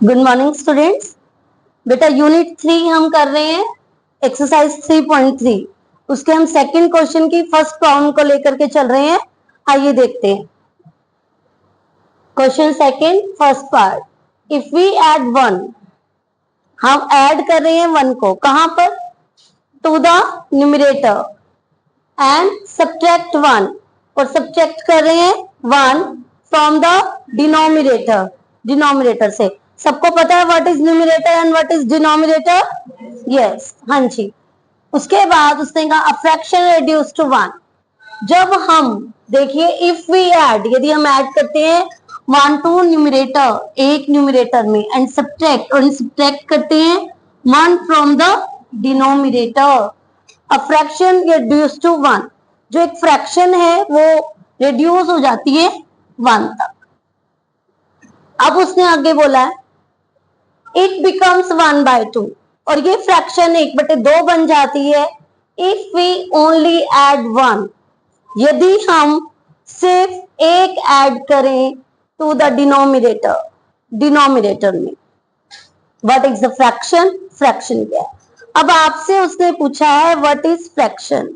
Good morning students. बेटा unit 3 हम कर रहे हैं, एक्सरसाइज 3.3। उसके हम सेकंड क्वेश्चन की फर्स्ट प्रॉब्लम को लेकर के चल रहे हैं। आइए देखते हैं question second first part. If we add 1, हम ऐड कर रहे हैं 1 को कहां पर, to the numerator and subtract 1, और सब्ट्रैक्ट कर रहे हैं 1 फ्रॉम द डिनोमिनेटर। डिनोमिनेटर से सबको पता है what is numerator and what is denominator, yes, हाँ जी। उसके बाद उसने कहा अ फ्रैक्शन रिड्यूस टू 1। जब हम देखिए इफ वी ऐड, यदि हम ऐड करते हैं 1 टू न्यूमरेटर, एक न्यूमरेटर में, एंड सब्ट्रैक्ट, और सब्ट्रैक्ट करते हैं 1 from the denominator, a fraction reduce to 1। जो एक फ्रैक्शन है वो रिड्यूस हो जाती है 1 तक। अब उसने आगे बोला है इट बिकम्स 1/2, और ये फ्रैक्शन 1/2 बन जाती है इफ वी ओनली ऐड 1, यदि हम सिर्फ एक ऐड करें टू द डिनोमिनेटर, डिनोमिनेटर में। What is the fraction, fraction क्या है। अब आपसे उसने पूछा है व्हाट इज फ्रैक्शन,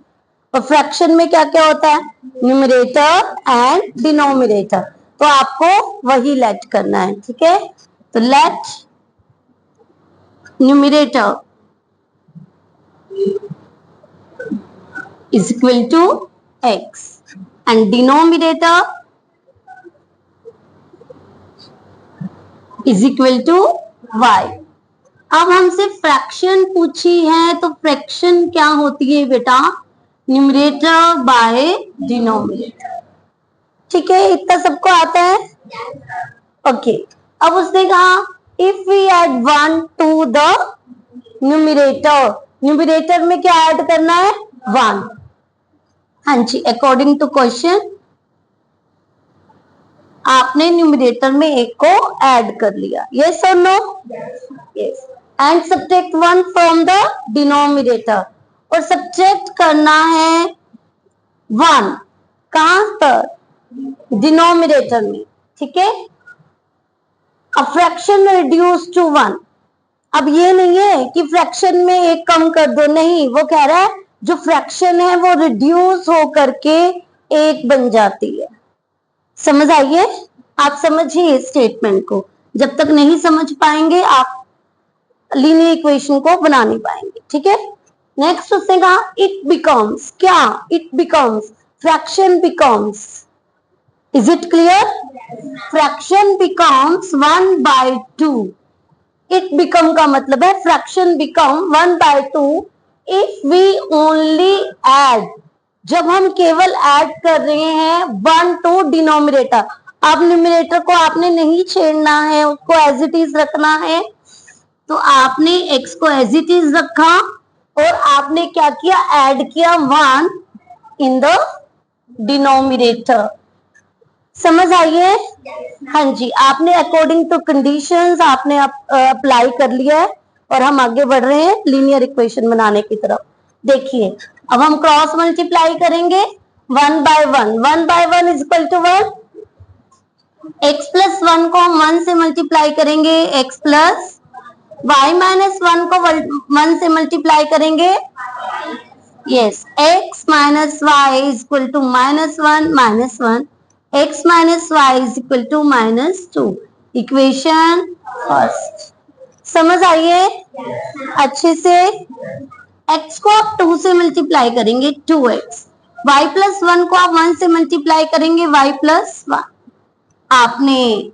और फ्रैक्शन में क्या क्या होता है, न्यूमरेटर एंड डिनोमिनेटर, तो आपको वही लेट करना है, ठीक है। तो late numerator is equal to x and denominator is equal to y। अब हमसे फ्रैक्शन पूछी है, तो फ्रैक्शन क्या होती है बेटा, न्यूमरेटर बाय डिनोमिनेटर, ठीक है। इतना सबको आता है, ओके। अब उसने कहा if we add 1 to the numerator, numerator में क्या ऐड करना है, 1, हाँ जी। अकॉर्डिंग टू क्वेश्चन आपने न्यूमरेटर में एक को ऐड कर लिया, यस और no, yes. And subtract 1 from the denominator, और सब्ट्रैक्ट करना है 1 कहां पर, डिनोमिनेटर में, ठीक है। A fraction reduce to 1। अब ये नहीं है कि फ्रैक्शन में एक कम कर दो, नहीं, वो कह रहा है जो फ्रैक्शन है वो रिड्यूस हो करके एक बन जाती है। समझ आइए, आप समझिए स्टेटमेंट को। जब तक नहीं समझ पाएंगे आप लीनियर इक्वेशन को बना नहीं पाएंगे, ठीक है। नेक्स्ट उसने कहा इट बिकम्स, क्या, it becomes, fraction becomes, is it clear, fraction becomes 1/2। It become का मतलब है fraction become 1/2 if we only add, जब हम केवल ऐड कर रहे हैं 1 टू डिनोमिनेटर। अब न्यूमरेटर को आपने नहीं छेड़ना है, उसको एज इट इज रखना है। तो आपने x को एज इट इज रखा और आपने क्या किया, ऐड किया 1 इन द डिनोमिनेटर। समझ आइए, हाँ जी। आपने अकॉर्डिंग टू कंडीशंस आपने अप्लाई कर लिया है, और हम आगे बढ़ रहे हैं लीनियर इक्वेशन बनाने की तरफ। देखिए अब हम क्रॉस मल्टीप्लाई करेंगे 1 by 1, 1 by 1 is equal to 1, x plus 1 को हम 1 से मल्टीप्लाई करेंगे, x प्लस y माइनस 1 को 1 से मल्टीप्लाई करेंगे, yes, x minus y is equal to -1 -1, x minus y is equal to -2। Equation first, समझ आइए अच्छे से। x को आप 2 से मल्टीप्लाई करेंगे 2x, y प्लस 1 को आप 1 से मल्टीप्लाई करेंगे y प्लस 1। आपने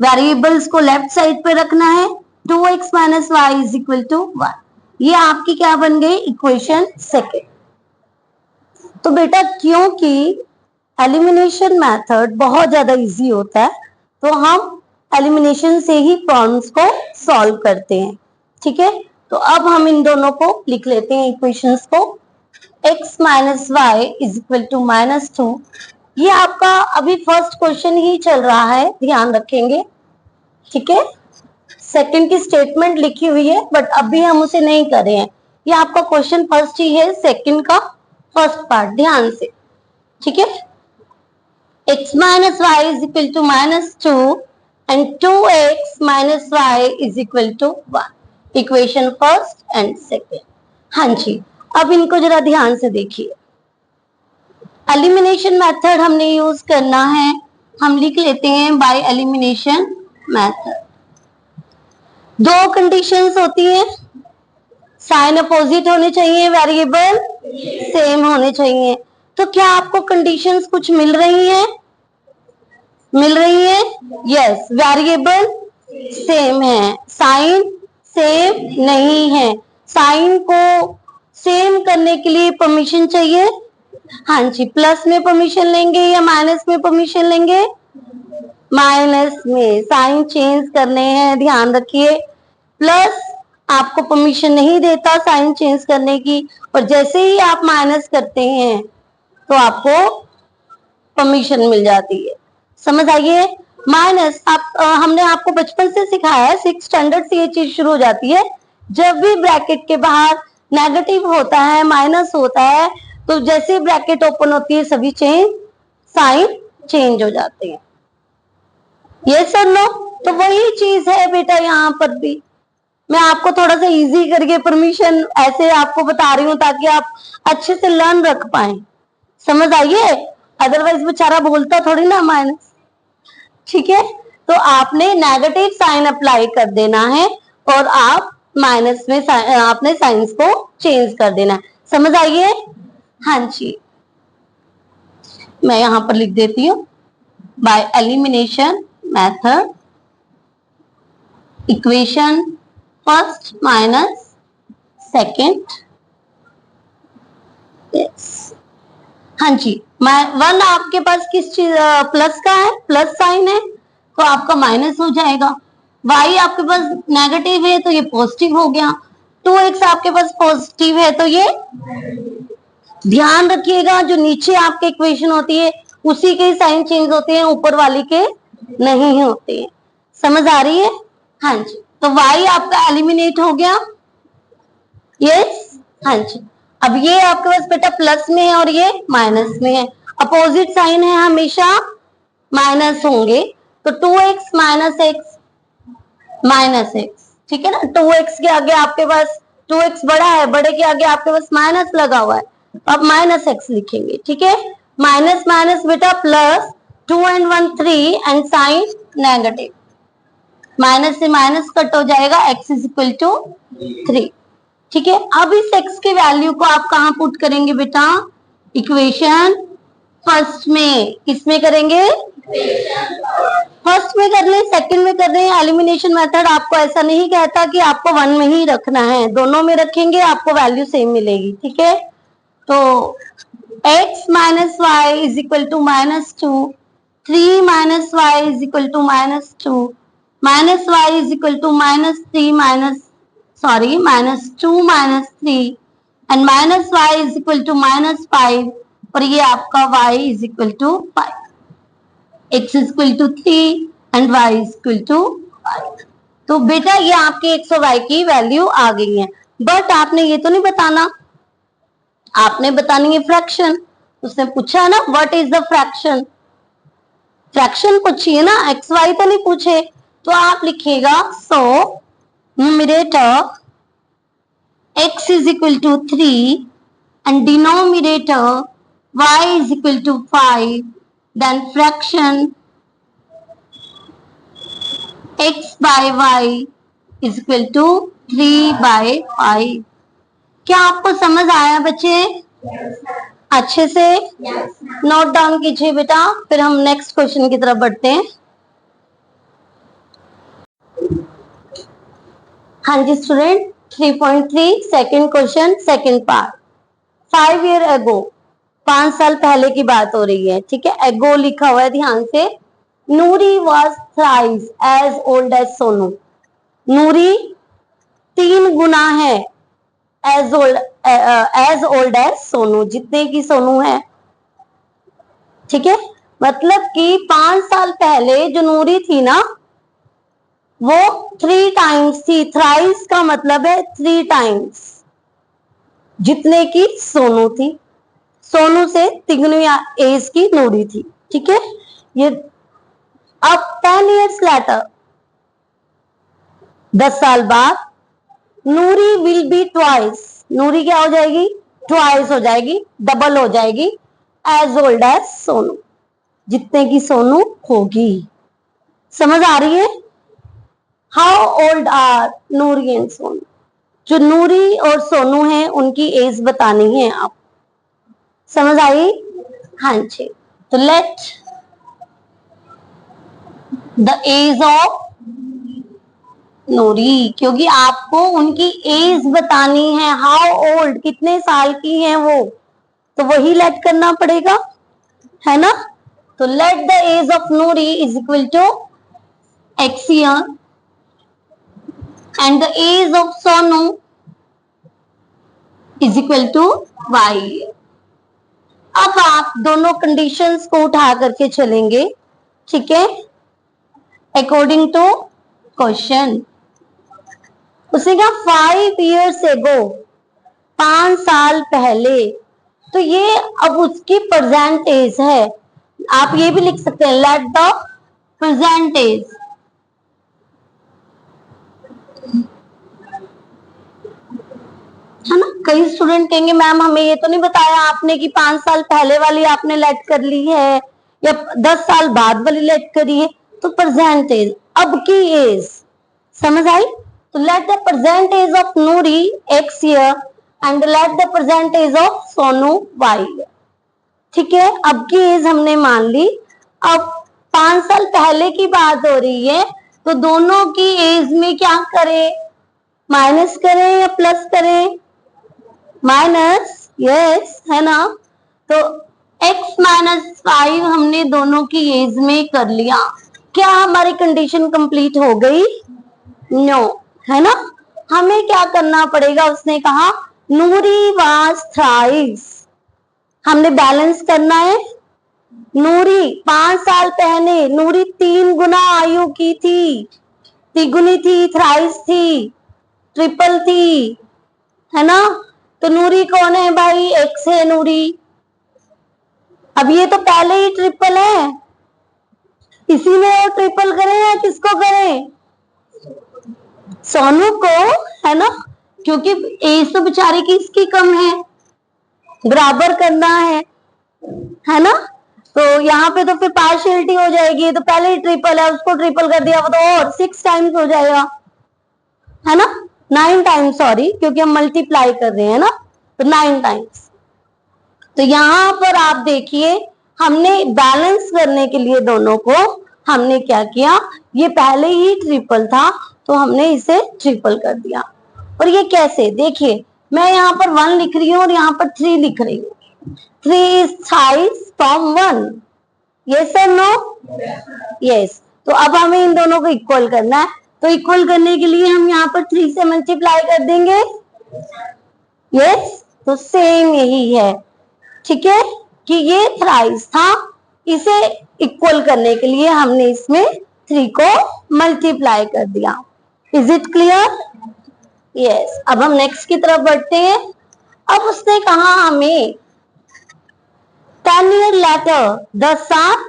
वेरिएबल्स को लेफ्ट साइड पे रखना है, 2x minus y is equal to 1। ये आपकी क्या बन गई, इक्वेशन सेकेंड। तो बेटा क्योंकि एलिमिनेशन मेथड बहुत ज्यादा इजी होता है, तो हम एलिमिनेशन से ही प्रॉब्लम्स को सॉल्व करते हैं, ठीक है। तो अब हम इन दोनों को लिख लेते हैं इक्वेशंस को। x minus y is equal to -2। ये आपका अभी फर्स्ट क्वेश्चन ही चल रहा है, ध्यान रखेंगे, ठीक है। सेकंड की स्टेटमेंट लिखी हुई है बट अभी हम उसे नहीं कर रहे हैं। ये आपका क्वेश्चन फर्स्ट ही है, सेकंड का फर्स्ट पार्ट, ध्यान से, ठीक है। x minus y is equal to -2 and 2x minus y is equal to 1. Equation first and second. हाँ जी, अब इनको जरा ध्यान से देखिए। एलिमिनेशन मेथड हमने यूज करना है, हम लिख लेते हैं बाय एलिमिनेशन मेथड। दो कंडीशंस होती हैं, साइन अपोजिट होने चाहिए, वेरिएबल सेम होने चाहिए। तो क्या आपको कंडीशंस कुछ मिल रही हैं? मिल रही है? यस, वेरिएबल सेम है, साइन सेम नहीं है। साइन को सेम करने के लिए परमिशन चाहिए। हाँ जी, प्लस में परमिशन लेंगे या माइनस में परमिशन लेंगे? माइनस में। साइन चेंज करने हैं, ध्यान रखिए। प्लस आपको परमिशन नहीं देता साइन चेंज करने की, और जैसे ही आप माइनस करते हैं तो आपको परमिशन मिल जाती है। समझ आइए? माइनस हमने आपको बचपन से सिखाया है, 6th स्टैंडर्ड से ये चीज शुरू हो जाती है। जब भी ब्रैकेट के बाहर नेगेटिव होता है, माइनस होता है, तो जैसे ब्रैकेट ओपन होती है सभी साइन चेंज हो जाते हैं। ये सर नो, तो वही चीज है बेटा यहाँ पर भी। मैं आपको थोड़ा सा इजी करके परमिशन ऐसे आपको बता रही हूँ ताकि आप अच्छे से लर्न रख पाए। समझ आइए? अदरवाइज बेचारा बोलता थोड़ी ना माइनस। ठीक है, तो आपने नेगेटिव साइन अप्लाई कर देना है और आप माइनस में आपने साइंस को चेंज कर देना है। समझ आइए? हाँ जी, मैं यहां पर लिख देती हूं by elimination method equation first minus second. हाँ जी, वन आपके पास किस चीज प्लस का है, प्लस साइन है, तो आपका माइनस हो जाएगा। y आपके पास नेगेटिव है तो ये पॉजिटिव हो गया। 2x आपके पास पॉजिटिव है तो ये, ध्यान रखिएगा जो नीचे आपके इक्वेशन होती है उसी के साइन चेंज होते हैं, ऊपर वाली के नहीं होते हैं। समझ आ रही है? हाँ जी, तो y आपका एलिमिनेट हो गया। यस, हाँ जी। अब ये आपके पास बेटा प्लस में है और ये माइनस में है, अपोजिट साइन है, हमेशा माइनस होंगे। तो 2x minus x minus x, ठीक है ना। 2x के आगे आपके पास 2x बड़ा है, बड़े के आगे आपके पास माइनस लगा हुआ है, अब माइनस एक्स लिखेंगे। ठीक है, माइनस माइनस बेटा plus, 2 and 1 3 and sign negative, minus से माइनस कट हो जाएगा, x इज इक्वल टू 3। ठीक है, अब इस x की वैल्यू को आप कहां पुट करेंगे बेटा? इक्वेशन फर्स्ट में। किसमें करेंगे? फर्स्ट में कर ले, सेकंड में कर रहे हैं। एलिमिनेशन मेथड आपको ऐसा नहीं कहता कि आपको 1 में ही रखना है, दोनों में रखेंगे आपको वैल्यू सेम मिलेगी। ठीक है, तो x minus y is equal to -2, 3 minus y is equal to -2, minus y is equal to -3 -2 -3 and minus y is equal to -5, और ये आपका y is equal to 5, x is equal to 3 and y is equal to 5। तो बेटा ये आपके x और y की value आ गई है। बट आपने ये तो नहीं बताना, आपने बतानी है फ्रैक्शन। उसने पूछा ना what is the fraction, fraction पूछिए ना, एक्स वाई तो नहीं पूछे। तो आप लिखिएगा so numerator x is equal to 3 and denominator y is equal to 5, then fraction x by y is equal to 3 by 5। क्या आपको समझ आया बच्चे? अच्छे से नोट डाउन कीजिए बेटा, फिर हम नेक्स्ट क्वेश्चन की तरफ बढ़ते हैं। हाँ जी student, 3.3 second question second part. 5 year ago, 5 साल पहले की बात हो रही है। ठीक है, एगो लिखा हुआ है, ध्यान से। Noori was thrice as old as Sonu. Noori 3 गुना है एज ओल्ड एज सोनू, जितने की सोनू है। ठीक है, मतलब कि 5 साल पहले जो नूरी थी ना वो 3 टाइम्स थी। थ्राइस का मतलब है 3 टाइम्स जितने की सोनू थी। सोनू से 3 एज की नूरी थी। ठीक है, ये अब 10 years later, 10 साल बाद, नूरी विल बी ट्वाइस, नूरी क्या हो जाएगी, ट्वाइस हो जाएगी, डबल हो जाएगी, एज ओल्ड एज सोनू, जितने की सोनू होगी। समझ आ रही है? How old are Noori and Sonu, जो नूरी और सोनू हैं उनकी एज बतानी है आप। समझ आई? हाँ जी। तो लेट द एज ऑफ नूरी, क्योंकि आपको उनकी एज बतानी है, हाउ ओल्ड, कितने साल की हैं वो, तो वही लेट करना पड़ेगा, है ना। तो let the age of Noori is equal to x year and the age of Sonu is equal to y year। अब आप दोनों कंडीशंस को उठा करके चलेंगे, ठीक है, अकॉर्डिंग टू क्वेश्चन। उसने कहा 5 years ago, 5 साल पहले, तो ये अब उसकी प्रेजेंट एज है। आप ये भी लिख सकते हैं, लेट द प्रेजेंट एज, है ना। कई स्टूडेंट कहेंगे मैम हमें ये तो नहीं बताया आपने कि 5 साल पहले वाली आपने लेट कर ली है या 10 साल बाद वाली लेट करी है। तो प्रेजेंट एज, अब की एज, समझ आई। तो let the present age of Noori x year and let the present age of Sonu y year. ठीक है, अब की एज हमने मान ली। अब 5 साल पहले की बात हो रही है, तो दोनों की एज में क्या करें, माइनस करें या प्लस करें, माइनस, यस, है ना। तो x माइनस 5 हमने दोनों की एज में कर लिया। क्या हमारी कंडीशन कंप्लीट हो गई? नो, है ना। हमें क्या करना पड़ेगा, उसने कहा नूरी वाज थ्राइस, हमने बैलेंस करना है। नूरी 5 साल पहले नूरी 3 गुना आयु की थी, तिगुनी थी, थ्राइस थी, ट्रिपल थी, है ना। तो नूरी कौन है भाई, एक्स है नूरी। अब ये तो पहले ही ट्रिपल है, इसी में और ट्रिपल करें या किसको करें, सोनू को, है ना, क्योंकि एज तो बेचारी की इसकी कम है, बराबर करना है ना। तो यहाँ पे तो फिर पार्शियलिटी हो जाएगी, तो पहले ही ट्रिपल है, उसको ट्रिपल कर दिया तो और 6 टाइम्स हो जाएगा, है ना, 9 टाइम्स, सॉरी, क्योंकि हम मल्टीप्लाई कर रहे हैं ना, तो 9 टाइम्स। तो यहाँ पर आप देखिए, हमने बैलेंस करने के लिए दोनों को हमने क्या किया, ये पहले ही ट्रिपल था तो हमने इसे ट्रिपल कर दिया। और ये कैसे, देखिए मैं यहाँ पर 1 लिख रही हूँ और यहाँ पर 3 लिख रही हूँ। 3 is thrice from 1, yes or no? yes। तो अब हमें इन दोनों को इक्वल करना है, तो इक्वल करने के लिए हम यहाँ पर 3 से मल्टीप्लाई कर देंगे, yes। तो सेम यही है, ठीक है, कि ये थ्राइस था, इसे इक्वल करने के लिए हमने इसमें 3 को मल्टीप्लाई कर दिया। Is it clear? यस। अब हम नेक्स्ट की तरफ बढ़ते हैं। अब उसने कहा हमें 10 years later, 10 साल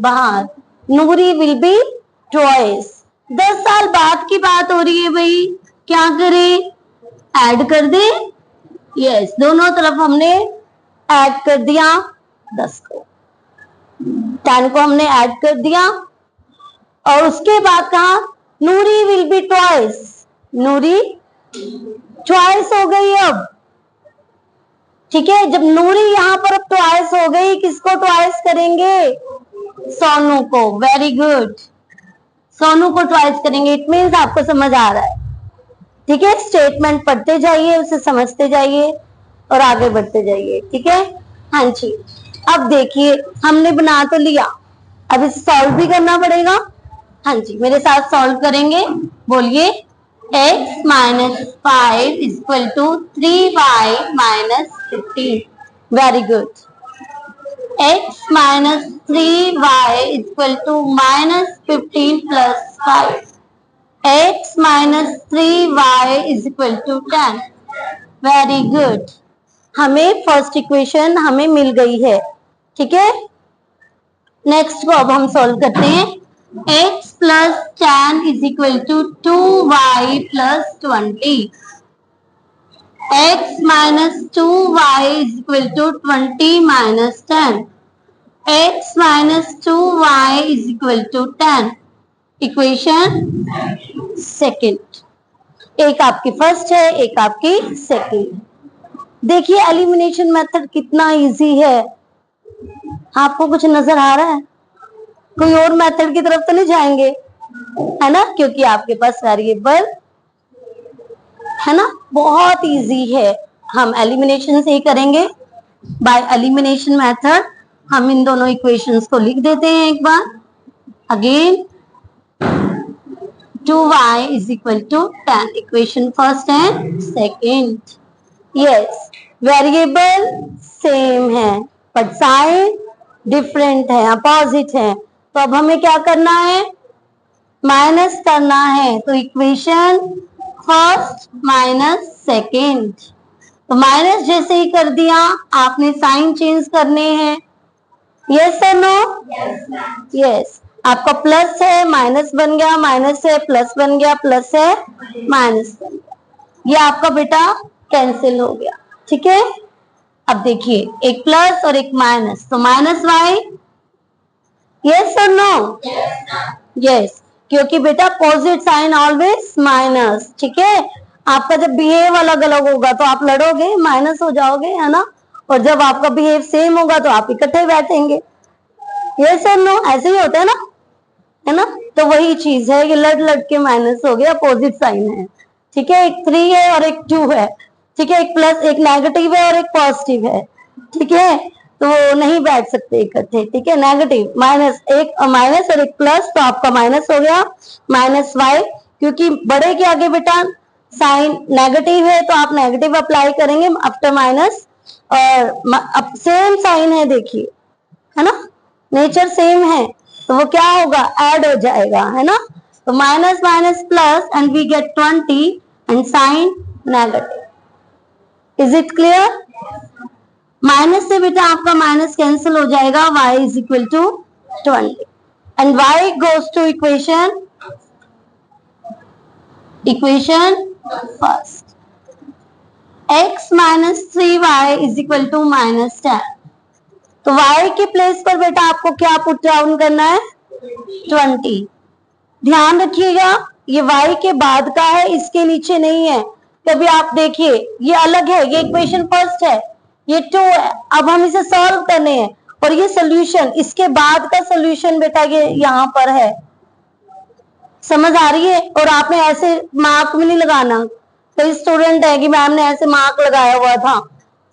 बाद, नूरी विल बी ट्वाइस, 10 साल बाद की बात हो रही है भाई, क्या करें, ऐड कर दे, यस, दोनों तरफ हमने ऐड कर दिया, 10 को, 10 को हमने ऐड कर दिया। और उसके बाद कहा Noori will be twice, Noori twice हो गई अब, ठीक है। जब नूरी यहाँ पर अब ट्वाइस हो गई, किसको ट्वाइस करेंगे, सोनू को, वेरी गुड, सोनू को ट्वाइस करेंगे। इट मीन्स आपको समझ आ रहा है, ठीक है। स्टेटमेंट पढ़ते जाइए, उसे समझते जाइए और आगे बढ़ते जाइए, ठीक है। हाँ जी। अब देखिए हमने बना तो लिया, अब इसे सॉल्व भी करना पड़ेगा। हाँ जी, मेरे साथ सॉल्व करेंगे, बोलिए। x minus 5 is equal to 3y minus 15, very good. x minus 3y is equal to minus 15 plus 5, x minus 3y is equal to 10, very good. हमें फर्स्ट इक्वेशन हमें मिल गई है, ठीक है। नेक्स्ट को अब हम सॉल्व करते हैं। x plus 10 is equal to 2y plus 20. x minus 2y is equal to 20 minus 10. x minus 2y is equal to 10. Equation second, एक आपकी फर्स्ट है, एक आपकी सेकंड। देखिए एलिमिनेशन मेथड कितना इजी है। आपको कुछ नजर आ रहा है? कोई और मेथड की तरफ तो नहीं जाएंगे, है ना, क्योंकि आपके पास वेरिएबल है ना, बहुत इजी है। हम एलिमिनेशन से ही करेंगे, बाय एलिमिनेशन मेथड। हम इन दोनों इक्वेशंस को लिख देते हैं एक बार again. 2y is equal to 10, equation first and second. Yes, variable same है बट साइन डिफरेंट है, अपोजिट है। तो अब हमें क्या करना है? माइनस करना है। तो इक्वेशन फर्स्ट माइनस सेकेंड, तो माइनस जैसे ही कर दिया आपने साइन चेंज करने हैं। यस और नो? यस। आपका प्लस है माइनस बन गया, माइनस है प्लस बन गया, प्लस है माइनस बन गया। ये आपका बेटा कैंसिल हो गया, ठीक है। अब देखिए एक प्लस और एक माइनस, तो माइनस वाई। यस और नो? यस, क्योंकि बेटा अपोजिट साइन ऑलवेज माइनस, ठीक है। आपका जब बिहेव अलग अलग होगा तो आप लड़ोगे, माइनस हो जाओगे, है ना। और जब आपका बिहेव सेम होगा तो आप इकट्ठे बैठेंगे। यस और नो? ऐसे ही होता है ना। तो वही चीज है, ये लड़ लड़ के माइनस हो गया, अपोजिट साइन है, ठीक है। एक 3 है और एक 2 है, ठीक है। एक प्लस, एक नेगेटिव है और एक पॉजिटिव है, ठीक है। तो नहीं बैठ सकते इकट्ठे, ठीक है। नेगेटिव माइनस, एक माइनस और एक प्लस, तो आपका माइनस हो गया माइनस वाई, क्योंकि बड़े के आगे बेटा साइन नेगेटिव है तो आप नेगेटिव अप्लाई करेंगे आफ्टर माइनस। और अब सेम साइन है, देखिए, है ना, नेचर सेम है, तो वो क्या होगा? ऐड हो जाएगा, है ना। तो minus minus plus and we get 20 and sign negative. Is it clear? Minus से बेटा आपका माइनस कैंसिल हो जाएगा, y is equal to 20 and y goes to equation first. x minus 3y is equal to minus 10। तो y के place पर बेटा आपको क्या पुट डाउन करना है? 20। ध्यान रखिएगा ये y के बाद का है, इसके नीचे नहीं है। कभी आप देखिए ये अलग है, ये इक्वेशन फर्स्ट है, ये 2 है। अब हम इसे सॉल्व करने हैं और ये सोल्यूशन, इसके बाद का सोल्यूशन बेटा ये यहाँ पर है। समझ आ रही है? और आपने ऐसे मार्क भी नहीं लगाना। कई स्टूडेंट है कि मैम ने ऐसे मार्क लगाया हुआ था,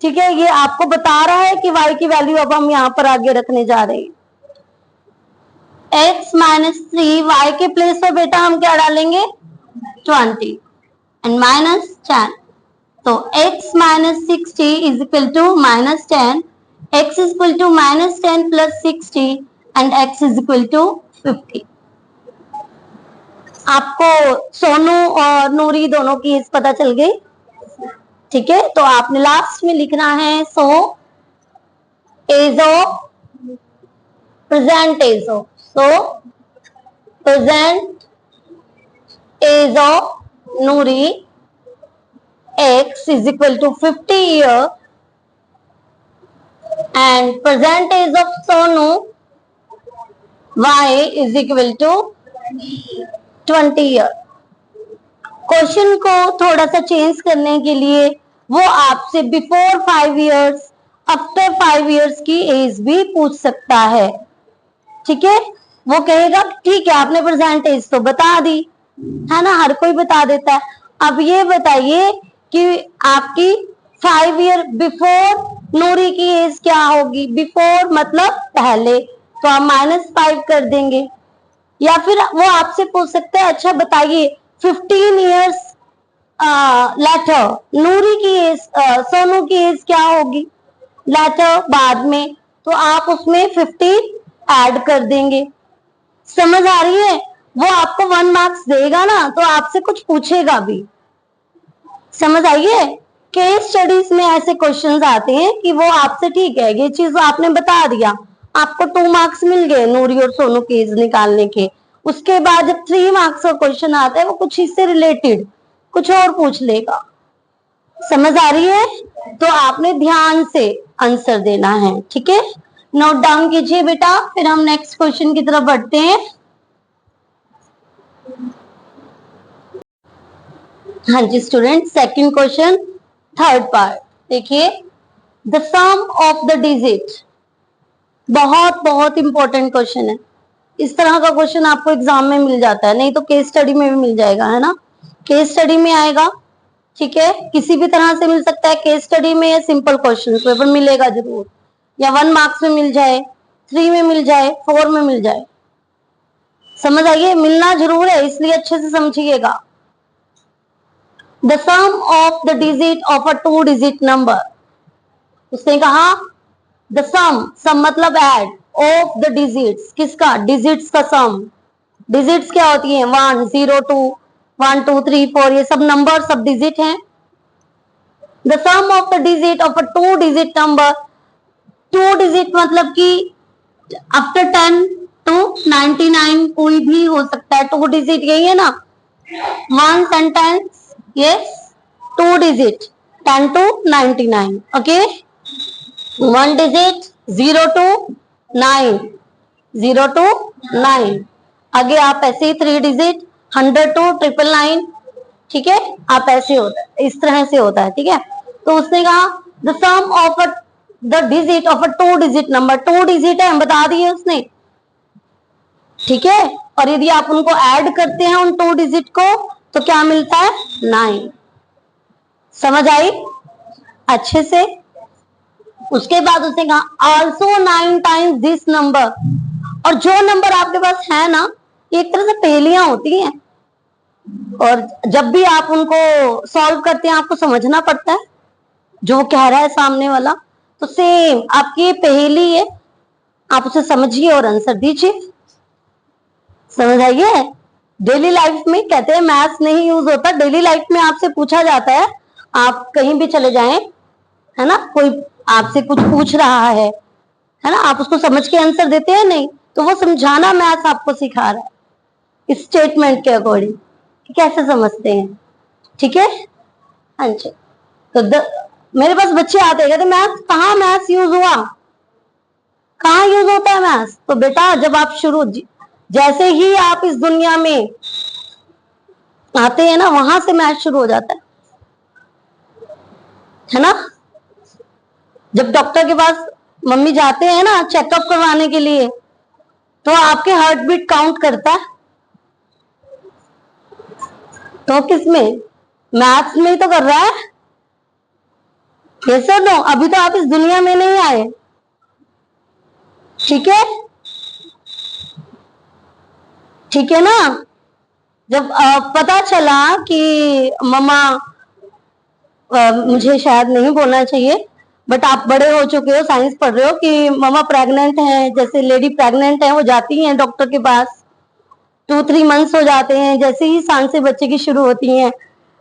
ठीक है। ये आपको बता रहा है कि y की वैल्यू अब हम यहाँ पर आगे रखने जा रहे हैं। x माइनस 3, y के प्लेस पर बेटा हम क्या डालेंगे? 20 एंड माइनस 10। तो x minus 60 is equal to minus 10, x is equal to minus 10 plus 60 and x is equal to 50। आपको सोनू और नूरी दोनों की इस पता चल गई, ठीक है। तो आपने लास्ट में लिखना है so age present age, so present age Noori x is equal to 50 year and present age of Sonu y is equal to 20 year। Question को थोड़ा सा चेंज करने के लिए वो आपसे बिफोर 5 इयर्स, आफ्टर 5 इयर्स की एज भी पूछ सकता है, ठीक है। वो कहेगा ठीक है आपने प्रेजेंट एज तो बता दी, है ना, हर कोई बता देता है। अब ये बताइए कि आपकी 5 ईयर बिफोर नूरी की एज क्या होगी? बिफोर मतलब पहले, तो आप -5 कर देंगे। या फिर वो आपसे पूछ सकते हैं अच्छा बताइए 15 इयर्स लेटर नूरी की एज, सोनू की एज क्या होगी? लेटर बाद में, तो आप उसमें 15 ऐड कर देंगे। समझ आ रही है? वो आपको 1 मार्क्स देगा ना, तो आपसे कुछ पूछेगा भी। समझ आइए? केस स्टडीज में ऐसे क्वेश्चंस आते हैं कि वो आपसे ठीक है ये चीज आपने बता दिया, आपको 2 मार्क्स मिल गए नूरी और सोनू केस निकालने के, उसके बाद जब 3 मार्क्स का क्वेश्चन आता है वो कुछ इससे रिलेटेड कुछ और पूछ लेगा। समझ आ रही है? तो आपने ध्यान से आंसर देना है, ठीक है? नोट डाउन कीजिए बेटा, फिर हम नेक्स्ट क्वेश्चन की तरफ बढ़ते हैं। हाँ जी student, second question, third part देखिए, the sum of the digit. बहुत बहुत इंपॉर्टेंट क्वेश्चन है। इस तरह का क्वेश्चन आपको एग्जाम में मिल जाता है, नहीं तो केस स्टडी में भी मिल जाएगा, है ना? केस स्टडी में आएगा, ठीक है? किसी भी तरह से मिल सकता है, केस स्टडी में या सिंपल क्वेश्चन पेपर मिलेगा जरूर, या 1 मार्क्स में मिल जाए, 3 में मिल जाए, 4 में मिल जाए। समझ आइए, मिलना जरूर है, इसलिए अच्छे से समझिएगा। The sum of the digit of a 2 digit number. उसने कहा द सम मतलब ऐड, ऑफ द डिजिट्स, किसका? डिजिट्स का सम। डिजिट्स क्या होती हैं? 1 0 2 1 2 3 4, ये सब नंबर सब डिजिट हैं। The sum of the digit of a 2 digit number. 2 digit मतलब कि आफ्टर 10 to 99 कोई भी हो सकता है। 2 डिजिट यही है ना, 1 and 10, yes, 2 digit 10 to 99, okay? 1 digit 0 to 9, 0 to 9। आगे आप ऐसे ही 3 डिजिट 100 to 999, ठीक है? आप ऐसे होता है, इस तरह से होता है, ठीक है? तो उसने कहा the sum of the digit of a 2 digit number. 2 digit है, बता दिए उसने, ठीक है? और यदि आप उनको ऐड करते हैं उन 2 डिजिट को तो क्या मिलता है? 9। समझ आई अच्छे से? उसके बाद उसने कहा आल्सो 9 टाइम्स दिस नंबर। और जो नंबर आपके पास है ना, ये एक तरह से पहेलियां होती हैं, और जब भी आप उनको सॉल्व करते हैं आपको समझना पड़ता है जो कह रहा है सामने वाला। तो सेम आपकी ये पहेली है, आप उसे समझिए और आंसर दीजिए। समझ आइए? डेली लाइफ में कहते हैं मैथ्स नहीं यूज होता, डेली लाइफ में आपसे पूछा जाता है, आप कहीं भी चले जाएं, है ना, कोई आपसे कुछ पूछ रहा है ना, आप उसको समझ के आंसर देते हैं नहीं, तो वो समझाना मैथ्स आपको सिखा रहा है इस स्टेटमेंट के अकॉर्डिंग कि कैसे समझते हैं, ठीक है? हाँ जी। तो मेरे पास बच्चे आते हैं कहते मैथ्स कहाँ, मैथ्स यूज हुआ, कहाँ यूज होता है मैथ्स? तो बेटा जब आप जैसे ही आप इस दुनिया में आते हैं ना, वहां से मैथ्स शुरू हो जाता है ना? जब डॉक्टर के पास मम्मी जाते हैं ना चेकअप करवाने के लिए, तो आपके हार्ट बीट काउंट करता है, तो किसमें? मैथ्स में ही तो कर रहा है। ये सर नो, अभी तो आप इस दुनिया में नहीं आए, ठीक है? ठीक है ना? जब पता चला कि मम्मा, मुझे शायद नहीं बोलना चाहिए, बट आप बड़े हो चुके हो, साइंस पढ़ रहे हो, कि मम्मा प्रेग्नेंट है, जैसे लेडी प्रेग्नेंट है वो जाती हैं डॉक्टर के पास, 2-3 मंथ्स हो जाते हैं, जैसे ही सांसें बच्चे की शुरू होती हैं,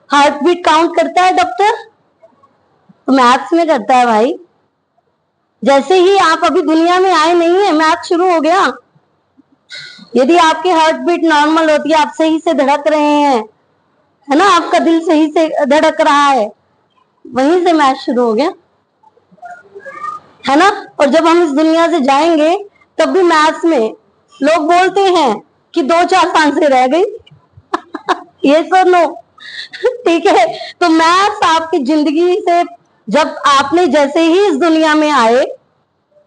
हार्ट बीट काउंट करता है डॉक्टर, तो मैथ्स में करता है भाई। जैसे ही आप अभी दुनिया में आए नहीं है, मैथ शुरू हो गया। यदि आपकी हार्ट बीट नॉर्मल होती है, आप सही से धड़क रहे हैं, है ना, आपका दिल सही से धड़क रहा है, वहीं से मैथ शुरू हो गया, है ना? और जब हम इस दुनिया से जाएंगे तब भी मैथ्स में लोग बोलते हैं कि 2-4 सांसें रह गई। ये सुनो, ठीक है? तो मैथ्स आपकी जिंदगी से, जब आपने जैसे ही इस दुनिया में आए,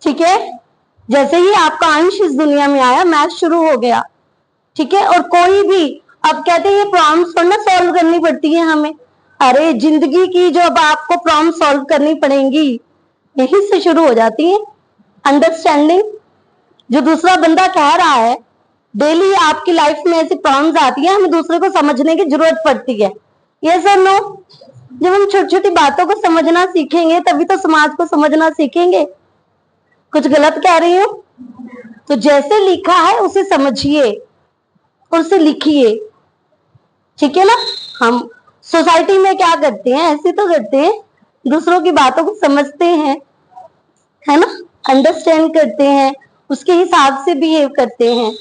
ठीक है, जैसे ही आपका अंश इस दुनिया में आया, मैथ्स शुरू हो गया, ठीक है? और कोई भी, अब कहते हैं ये प्रॉब्लम्स थोड़ा सॉल्व करनी पड़ती है हमें, अरे जिंदगी की जो अब आपको प्रॉब्लम सॉल्व करनी पड़ेंगी, यही से शुरू हो जाती है। अंडरस्टैंडिंग, जो दूसरा बंदा कह रहा है, डेली आपकी लाइफ में ऐसी प्रॉब्लम्स आती है, हमें दूसरे को समझने की जरूरत पड़ती है। ये सर नो, जब हम छोटी छोटी बातों को समझना सीखेंगे तभी तो समाज को समझना सीखेंगे। कुछ गलत कह रही हूँ? तो जैसे लिखा है उसे समझिए, उसे लिखिए, ठीक है ना? हम सोसाइटी में क्या करते हैं, ऐसे तो करते हैं, दूसरों की बातों को समझते हैं, है ना, अंडरस्टैंड करते हैं, उसके हिसाब से बिहेव करते हैं,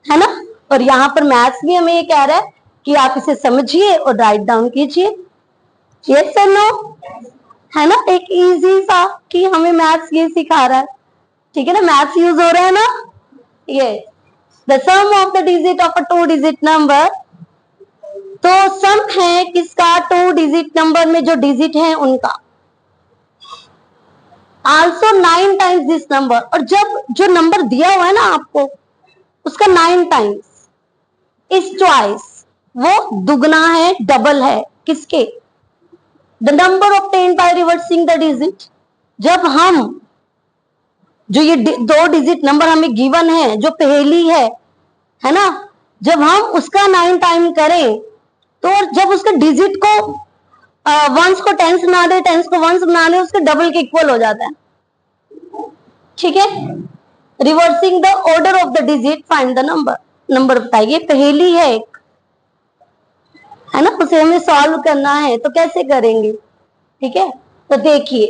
है ना? और यहाँ पर मैथ्स भी हमें ये कह रहा है कि आप इसे समझिए और राइट डाउन कीजिए। यस और नो, है ना, एक इजी सा कि हमें मैथ्स ये सिखा रहा है, ठीक है ना, मैथ्स यूज हो रहा है ना। ये the sum of the digit of a 2 digit number, तो सम है किसका, 2 डिजिट नंबर में जो डिजिट है उनका, आल्सो 9 टाइम्स दिस नंबर, और जब जो नंबर दिया हुआ है ना आपको उसका 9 टाइम्स इज ट्वाइस, वो दुगना है, डबल है किसके, the number obtained by reversing the digit. जब हम जो ये 2 डिजिट नंबर हमें गिवन है, जो पहेली है ना, जब हम उसका 9 टाइम करें तो जब उसके डिजिट को वंस को टेंस बना दे, टेंस को वंस बना दे, उसके डबल के इक्वल हो जाता है, ठीक है। Reversing the order of the digit find the number, number बताइए, पहेली है ना, उसे हमें सॉल्व करना है, तो कैसे करेंगे, ठीक है। तो देखिए,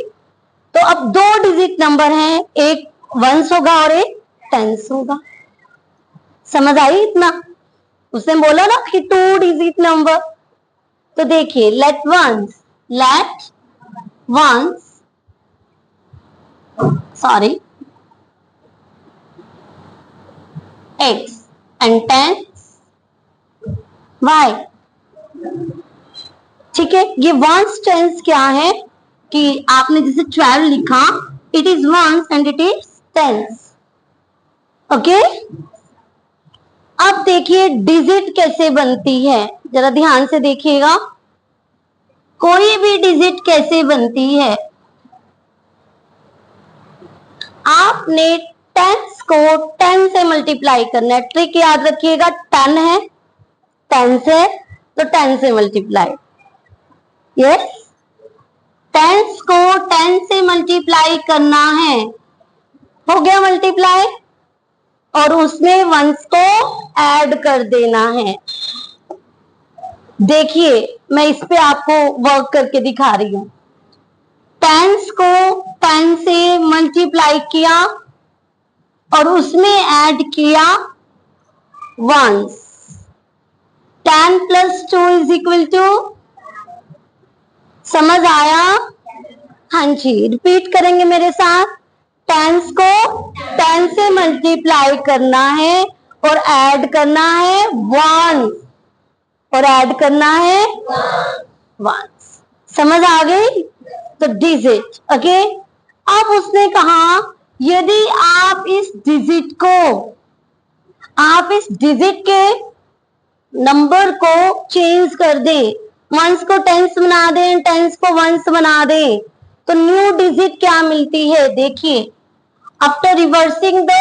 तो अब 2 डिजिट नंबर हैं, एक वंस होगा और एक टेंस होगा, समझ आई इतना। उसने बोला ना कि 2 डिजिट नंबर, तो देखिए let ones sorry x and tens y, ठीक है। ये वंस टेंस क्या है कि आपने जैसे 12 लिखा, it is ones and it is tens, okay. अब देखिए डिजिट कैसे बनती है, जरा ध्यान से देखिएगा, कोई भी डिजिट कैसे बनती है। आपने टेंस को 10 से मल्टीप्लाई करना है, ट्रिक याद रखिएगा, 10 है, 10 है तो 10 से मल्टीप्लाई, यस, टेंस को 10 से मल्टीप्लाई करना है, हो गया मल्टीप्लाई, और उसमें वंस को ऐड कर देना है। देखिए मैं इस पे आपको वर्क करके दिखा रही हूं, टेंस को 10 से मल्टीप्लाई किया और उसमें ऐड किया वंस, 10 + 2 = समझ आया, हाँ जी, रिपीट करेंगे मेरे साथ, टेंस को 10 से मल्टीप्लाई करना है और ऐड करना है 1, और ऐड करना है 1, समझ आ गई, तो डिजिट, ओके। अब उसने कहा यदि आप इस डिजिट के नंबर को चेंज कर दें, वंस को टेंस बना दें, टेंस को वंस बना दें, तो न्यू डिजिट क्या मिलती है, देखिए, after reversing the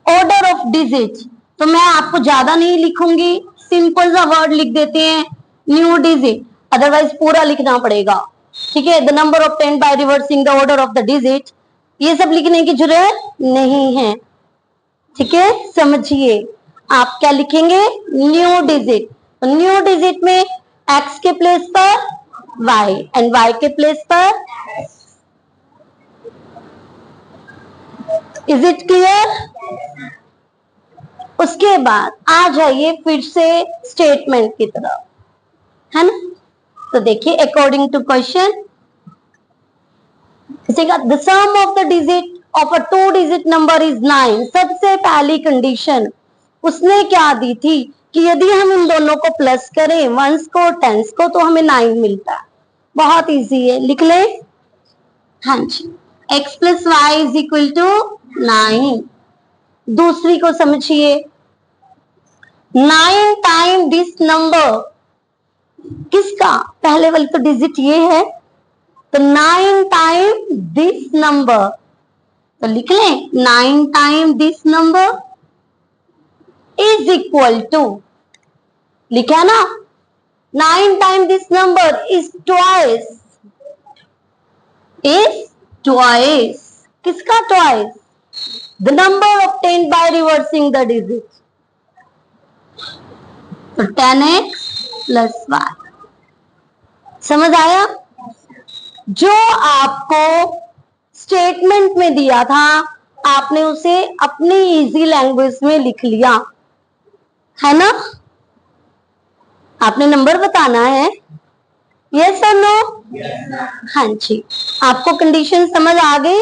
order of digit, तो मैं आपको ज्यादा नहीं लिखूंगी, सिंपल सा वर्ड लिख देते हैं, न्यू डिजिट, अदरवाइज पूरा लिखना पड़ेगा, ठीक है। The number obtained by reversing the order of the digit, ये सब लिखने की जरूरत नहीं है, ठीक है। समझिए आप क्या लिखेंगे, न्यू डिजिट, तो न्यू डिजिट में x के प्लेस पर y एंड y के प्लेस पर, इज इट क्लियर। उसके बाद आ जाइए फिर से स्टेटमेंट की तरफ, है ना, तो देखिए according to question, the sum of the digit of a 2 digit number is 9, सबसे पहली कंडीशन उसने क्या दी थी कि यदि हम इन दोनों को प्लस करें, वंस को टेंस को, तो हमें 9 मिलता है, बहुत इजी है, लिख ले, हाँ जी, x + y = 9। दूसरी को समझिए, 9 टाइम दिस नंबर, किसका, पहले वाली तो डिजिट ये है, तो 9 टाइम दिस नंबर, तो लिख लें 9 time this number is equal to, लिखा ना, 9 time this number is twice, किसका twice, the number obtained by reversing the digit, तो 10x + y, समझ आया। जो आपको स्टेटमेंट में दिया था आपने उसे अपनी इजी लैंग्वेज में लिख लिया, है ना? आपने नंबर बताना है, यस और नो? हाँ जी। आपको कंडीशन समझ आ गई?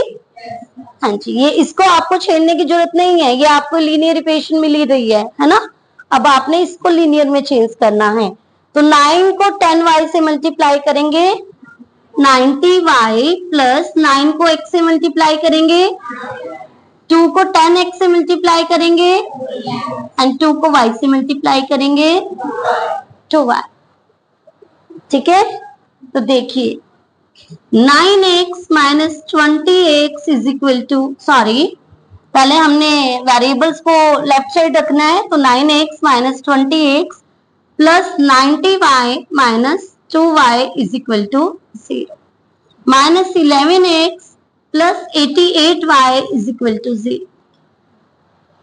हाँ जी। ये इसको आपको छेड़ने की जरूरत नहीं है, ये आपको लीनियर इक्वेशन मिल ही रही है ना? अब आपने इसको लीनियर में चेंज करना है। तो 9 को 10y से मल्टीप्लाई करेंगे, 90y प्लस 9 को x से मल्टीप्लाई करेंगे, 2 को 10x से मल्टीप्लाई करेंगे एंड 2 को y से मल्टीप्लाई करेंगे 2y। ठीक है? तो देखिए 9x minus 20x is equal to, sorry पहले हमने वेरिएबल्स को लेफ्ट साइड रखना है, तो 9x minus 20x plus 90y minus 2y is equal to 0, minus 11x plus 88y is equal to 0।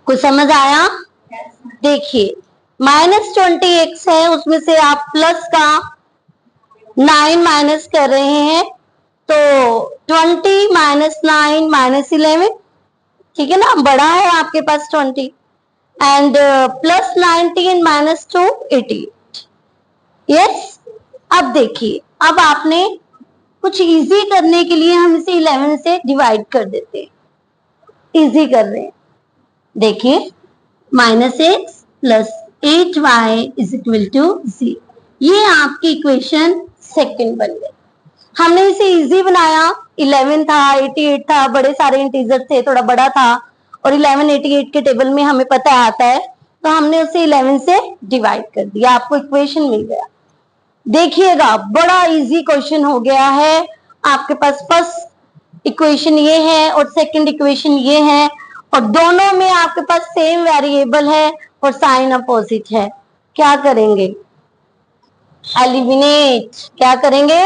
कुछ समझ आया? देखिए माइनस 20x है, उसमें से आप प्लस का 9 माइनस कर रहे हैं, तो 20 माइनस 9 माइनस 11, ठीक है ना? बड़ा है आपके पास 20 एंड प्लस 19 माइनस 2 88। यस। अब देखिए, अब आपने कुछ इजी करने के लिए हम इसे 11 से डिवाइड कर देते हैं, इजी कर रहे हैं। देखिए minus x plus 8y is equal to 0, ये आपकी इक्वेशन सेकंड बन गई। हमने इसे इजी बनाया, 11 था, 88 था, बड़े सारे इंटीजर थे, थोड़ा बड़ा था और 11 88 के टेबल में हमें पता आता है, तो हमने उसे 11 से डिवाइड कर दिया, आपको इक्वेशन मिल गया। देखिएगा बड़ा इजी क्वेश्चन हो गया है। आपके पास फर्स्ट इक्वेशन ये है और सेकंड इक्वेशन ये है, और दोनों में आपके पास सेम वेरिएबल है और साइन अपोजिट है। क्या करेंगे? एलिमिनेट। क्या करेंगे?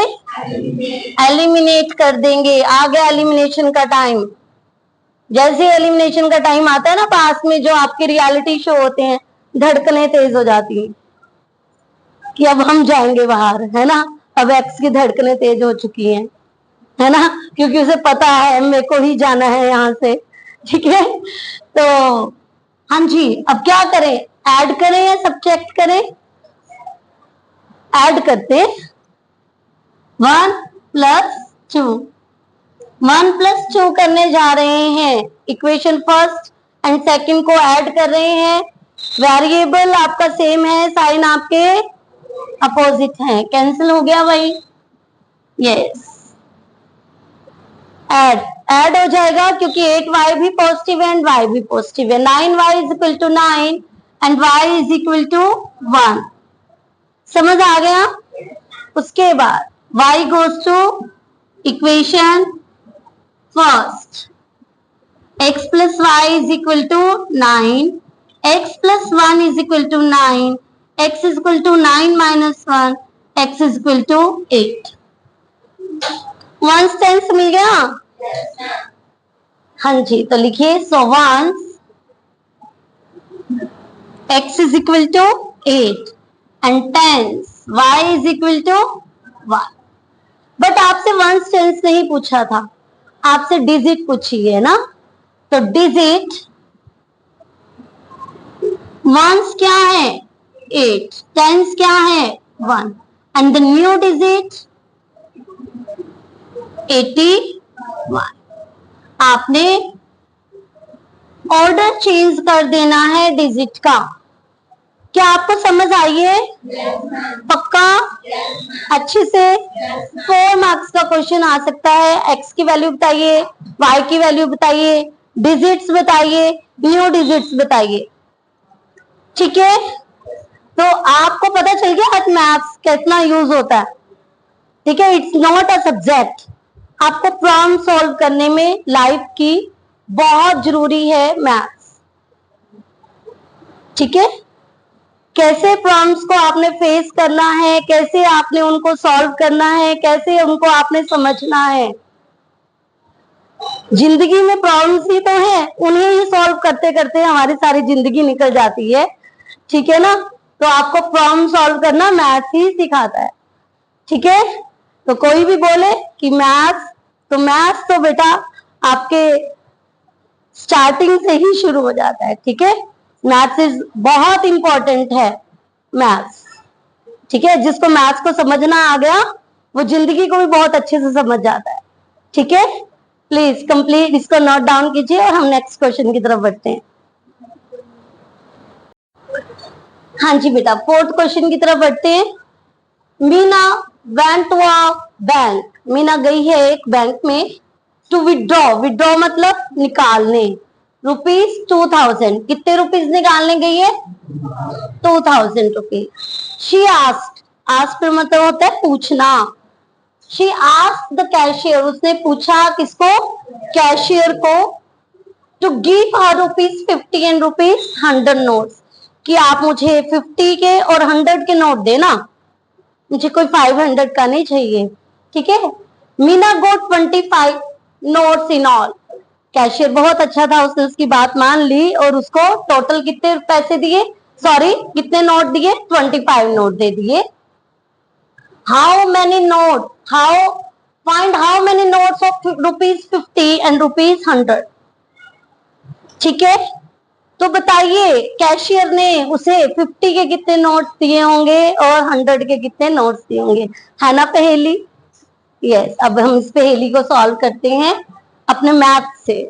एलिमिनेट कर देंगे। आ गया एलिमिनेशन का टाइम। जैसे एलिमिनेशन का टाइम आता है ना, पास में जो आपके रियलिटी शो होते हैं, धड़कनें तेज हो जाती हैं कि अब हम जाएंगे बाहर, है ना? अब एक्स की धड़कनें तेज हो चुकी हैं, है ना? क्योंकि उसे पता है मेरे को ही जाना है यहाँ से। ठीक है? तो हाँ जी, अब क्या करें? ऐड करें या सब्ट्रैक्ट करें? ऐड करते 1 प्लस 2, 1 प्लस 2 करने जा रहे हैं। इक्वेशन फर्स्ट एंड सेकंड को ऐड कर रहे हैं। वेरिएबल आपका सेम है, साइन आपके अपोजिट है, कैंसिल हो गया भाई। यस, ऐड हो जाएगा क्योंकि 8y भी पॉजिटिव है एंड y भी पॉजिटिव है। 9y is equal to 9 and y is equal to 1। समझ आ गया? उसके बाद y goes to equation first, x plus y is equal to 9, x plus 1 is equal to 9, x is equal to 9 minus 1, x is equal to 8। Once tens मिल गया? हाँ जी, तो लिखिए so once x is equal to 8 and tens y is equal to 1। But आपसे ones tens नहीं पूछा था, आपसे डिजिट पूछी है ना? तो डिजिट वंस क्या है? 8, टेंस क्या है? 1 एंड द न्यू डिजिट 81। आपने ऑर्डर चेंज कर देना है डिजिट का। क्या आपको समझ आई है? पक्का? अच्छे से 4 मार्क्स का क्वेश्चन आ सकता है। एक्स की वैल्यू बताइए, वाई की वैल्यू बताइए, डिजिट्स बताइए, न्यू डिजिट्स बताइए। ठीक है? तो आपको पता चल गया आज मैथ्स कितना यूज होता है। ठीक है? It's not a subject. आपको प्रॉब्लम सॉल्व करने में लाइफ की बहुत जरूरी है मैथ्स। ठीक है? कैसे प्रॉब्लम्स को आपने फेस करना है, कैसे आपने उनको सॉल्व करना है, कैसे उनको आपने समझना है। जिंदगी में प्रॉब्लम्स ही तो है, उन्हें ही सॉल्व करते करते हमारी सारी जिंदगी निकल जाती है। ठीक है ना? तो आपको प्रॉब्लम सॉल्व करना मैथ्स ही सिखाता है। ठीक है? तो कोई भी बोले कि मैथ्स, तो मैथ्स तो बेटा आपके स्टार्टिंग से ही शुरू हो जाता है। ठीक है? मैथ्स इज बहुत इंपॉर्टेंट है, मैथ्स। ठीक है, जिसको मैथ्स को समझना आ गया वो जिंदगी को भी बहुत अच्छे से समझ जाता है। ठीक है, प्लीज कंप्लीट इसको नोट डाउन कीजिए और हम नेक्स्ट क्वेश्चन की तरफ बढ़ते हैं। हाँ जी बेटा, फोर्थ क्वेश्चन की तरफ बढ़ते हैं। Meena went to a bank, Meena गई है एक बैंक में, टू विड्रॉ, विड्रॉ मतलब निकालने, ₹2000, कितने रुपीज निकालने गई है? 2000 रुपीज। शी आस्क्ड, आस्क्ड मतलब होता है पूछना। शी आस्क्ड द कैशियर, उसने पूछा किसको? कैशियर को, to give her ₹50 and ₹100 notes, कि आप मुझे 50 के और 100 के नोट देना, मुझे कोई 500 का नहीं चाहिए। ठीक है, मीना गोट 25 नोट्स इन ऑल, कैशियर बहुत अच्छा था, उसने उसकी बात मान ली और उसको टोटल कितने पैसे दिए, सॉरी कितने नोट दिए? 25 नोट दे दिए। How many note, how find how many notes of ₹50 and ₹100। ठीक है, तो बताइए कैशियर ने उसे 50 के कितने नोट्स दिए होंगे और 100 के कितने नोट्स दिए होंगे, है ना पहेली? यस, अब हम इस पहेली को सॉल्व करते हैं अपने मैथ से।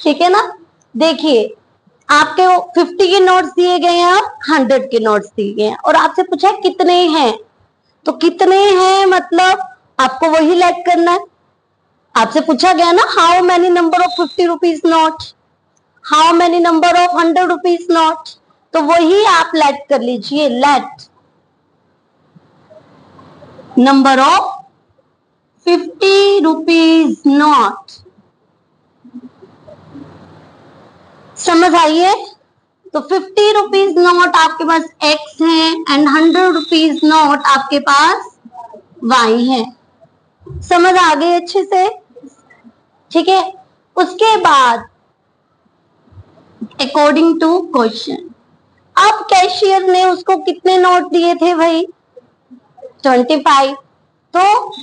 ठीक है ना, देखिए आपके 50 के नोट्स दिए गए हैं और 100 के नोट्स दिए गए हैं और आपसे पूछा है कितने हैं, तो कितने हैं मतलब आपको वही लेट करना है। आपसे पूछा गया ना how many number of 50 rupees note, how many number of 100 rupees note, तो वही आप लेट कर लीजिए, late number of 50 rupees note. समझ आइए, तो 50 रुपीज नोट आपके पास एक्स है एंड 100 रुपीज नोट आपके पास वाई है। समझ आ गई अच्छे से? ठीक है, उसके बाद अकॉर्डिंग टू क्वेश्चन, अब कैशियर ने उसको कितने नोट दिए थे भाई? 25। तो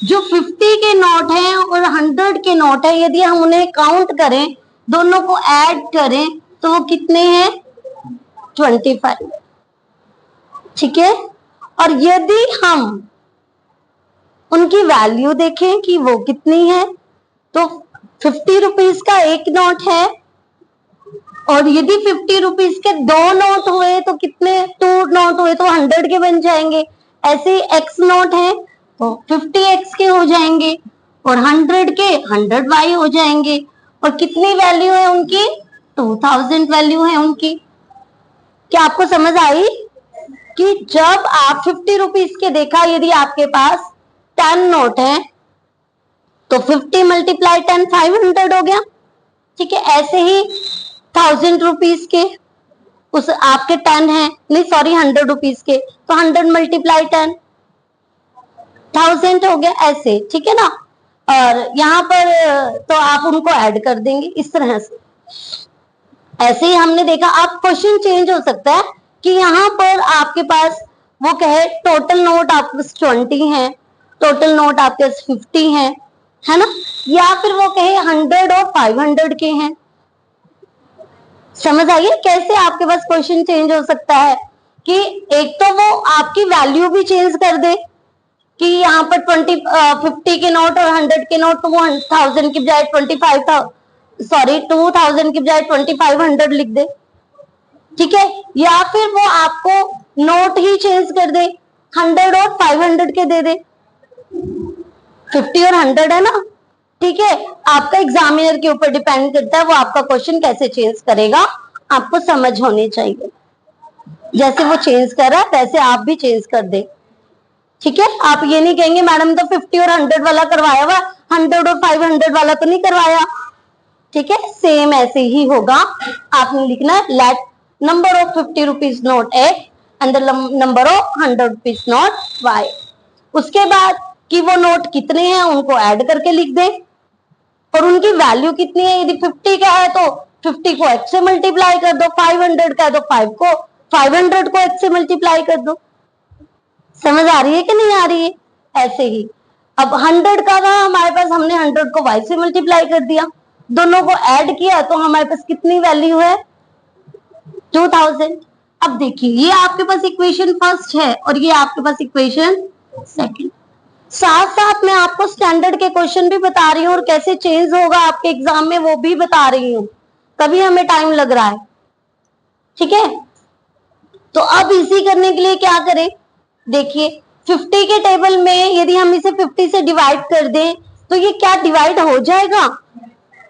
जो 50 के नोट हैं और 100 के नोट है, यदि हम उन्हें काउंट करें, दोनों को ऐड करें, तो वो कितने हैं? 25। ठीक है, और यदि हम उनकी वैल्यू देखें कि वो कितनी है, तो 50 रुपीज का एक नोट है और यदि 50 रुपीज के 2 नोट हुए तो कितने? 2 नोट हुए तो 100 के बन जाएंगे। ऐसे ही एक्स नोट है तो 50x के हो जाएंगे और 100 के 100y हो जाएंगे। और कितनी वैल्यू है उनकी? 2000 वैल्यू है उनकी। क्या आपको समझ आई कि जब आप 50 रुपीज के देखा, यदि आपके पास 10 नोट है तो 50 मल्टीप्लाई 10 500 हो गया। ठीक है, ऐसे ही 1000 रुपीज के उस आपके 10 है, नहीं सॉरी 100 रुपीज के, तो 100 मल्टीप्लाई 10 1000 हो गया, ऐसे। ठीक है ना, और यहाँ पर तो आप उनको ऐड कर देंगे इस तरह से। ऐसे ही हमने देखा, आप क्वेश्चन चेंज हो सकता है कि यहाँ पर आपके पास वो कहे टोटल नोट आपके पास 20 है, टोटल नोट आपके पास 50 है ना, या फिर वो कहे 100 और 500 के हैं। समझ आइए कैसे आपके पास क्वेश्चन चेंज हो सकता है कि एक तो वो आपकी वैल्यू भी चेंज कर दे कि यहाँ पर 50 के नोट और 100 के नोट, तो वो 1000 की बजाय 25 था, सॉरी 2000 की बजाय 2500 लिख दे। ठीक है, या फिर वो आपको नोट ही चेंज कर दे, 100 और 500 के दे दे, 50 और 100 है ना। ठीक है, आपका एग्जामिनर के ऊपर डिपेंड करता है वो आपका क्वेश्चन कैसे चेंज करेगा, आपको समझ होनी चाहिए। जैसे वो चेंज कर रहा है वैसे आप भी चेंज कर दे। ठीक है, आप ये नहीं कहेंगे मैडम तो 50 और 100 वाला करवाया हुआ, 100 और 500 वाला तो नहीं करवाया। ठीक है, सेम ऐसे ही होगा। आपने लिखना है let number of 50 rupees note x and the number of 100 rupees note y. उसके बाद कि वो नोट कितने हैं उनको ऐड करके लिख दें और उनकी वैल्यू कितनी है। यदि 50 का है तो 50 को x से मल्टीप्लाई कर दो, 500 का है तो 500 को x से मल्टीप्लाई कर दो। समझ आ रही है कि नहीं आ रही है? ऐसे ही अब 100 का था हमारे पास, हमने 100 को y से मल्टीप्लाई कर दिया, दोनों को ऐड किया तो हमारे पास कितनी वैल्यू है? 2000। अब देखिए ये आपके पास इक्वेशन फर्स्ट है और ये आपके पास इक्वेशन सेकंड। साथ साथ मैं आपको स्टैंडर्ड के क्वेश्चन भी बता रही हूँ और कैसे चेंज होगा आपके एग्जाम में वो भी बता रही हूँ, तभी हमें टाइम लग रहा है। ठीक है, तो अब इजी करने के लिए क्या करें, देखिए 50 के टेबल में यदि हम इसे 50 से डिवाइड कर दें तो ये क्या डिवाइड हो जाएगा?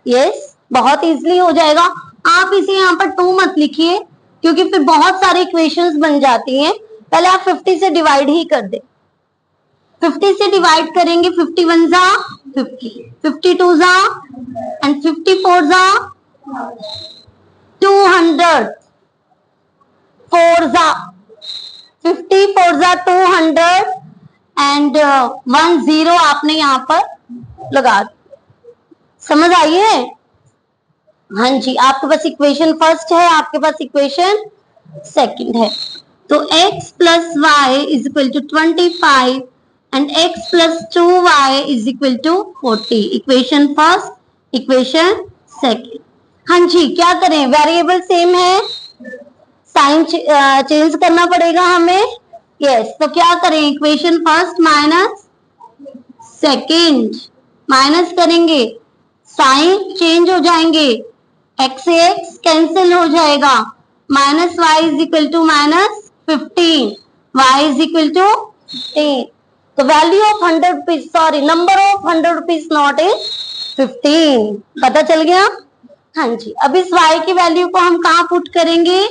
यस, बहुत इजीली हो जाएगा। आप इसे यहाँ पर 2 मत लिखिए क्योंकि फिर बहुत सारी इक्वेशंस बन जाती हैं। पहले आप 50 से डिवाइड ही कर दें। 50 से डिवाइड करेंगे, 51 जा 50, 52 जा एंड 54 जा 200, 4 जा 50, 4 जा 200 एंड 1 0 आपने यहाँ पर लगा दिया। समझ आई है? हाँ जी, आपके पास इक्वेशन फर्स्ट है, आपके पास इक्वेशन सेकंड है। तो x plus y is equal to 25 and x plus 2y is equal to 40। Equation first, equation second. हाँ जी, क्या करें, वेरिएबल सेम है, साइन चेंज करना पड़ेगा हमें। यस, तो क्या करें, equation first minus second, minus करेंगे, साइन चेंज हो जाएंगे, एक्स से एक्स कैंसिल हो जाएगा, minus y is equal to minus 15, y is equal to 10। तो value of 100 rupees, sorry number of 100 rupees note is 15। पता चल गया? हाँ जी, अब इस y की वैल्यू को हम कहाँ पुट करेंगे,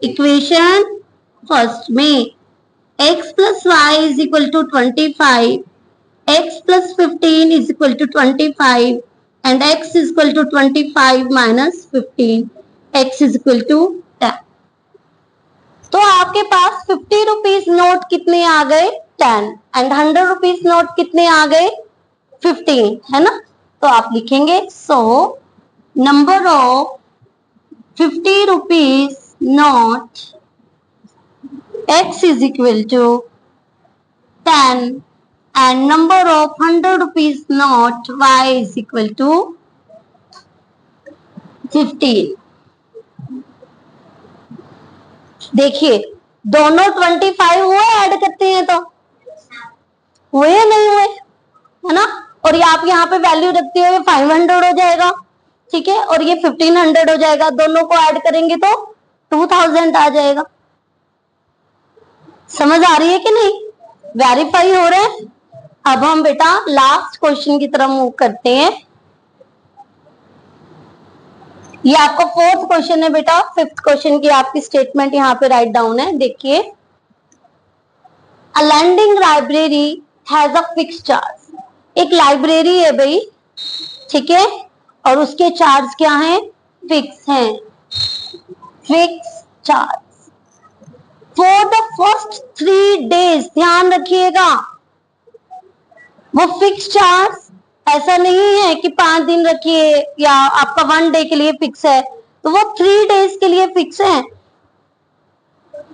इक्वेशन फर्स्ट में। x plus y is equal to 25, x plus 15 is equal to 25 and x is equal to 25 minus 15, x is equal to 10। तो आपके पास 50 रुपीज नोट कितने आ गए, 10, एंड 100 रुपीज नोट कितने आ गए, 15, है ना? तो आप लिखेंगे so number of 50 rupees note x is equal to 10 and number of 100 rupees note y is equal to 15। देखिए दोनों 25 हुए, ऐड करते हैं तो हुए या नहीं हुए, है ना? और ये आप यहाँ पे वैल्यू रखते हुए 500 हो जाएगा, ठीक है, और ये 1500 हो जाएगा। दोनों को ऐड करेंगे तो 2000 आ जाएगा। समझ आ रही है कि नहीं? वेरीफाई हो रहा है? अब हम बेटा लास्ट क्वेश्चन की तरफ मूव करते हैं। ये आपका 4th क्वेश्चन है बेटा। 5th क्वेश्चन की आपकी स्टेटमेंट यहाँ पे राइट डाउन है, देखिए। A lending library has a fix charge. एक लाइब्रेरी है भाई, ठीक है, और उसके चार्ज क्या है, फिक्स हैं, fix charge for the first 3 days। ध्यान रखिएगा, वो फिक्स चार्ज ऐसा नहीं है कि 5 दिन रखिए या आपका 1 डे के लिए फिक्स है, तो वो 3 days के लिए फिक्स है।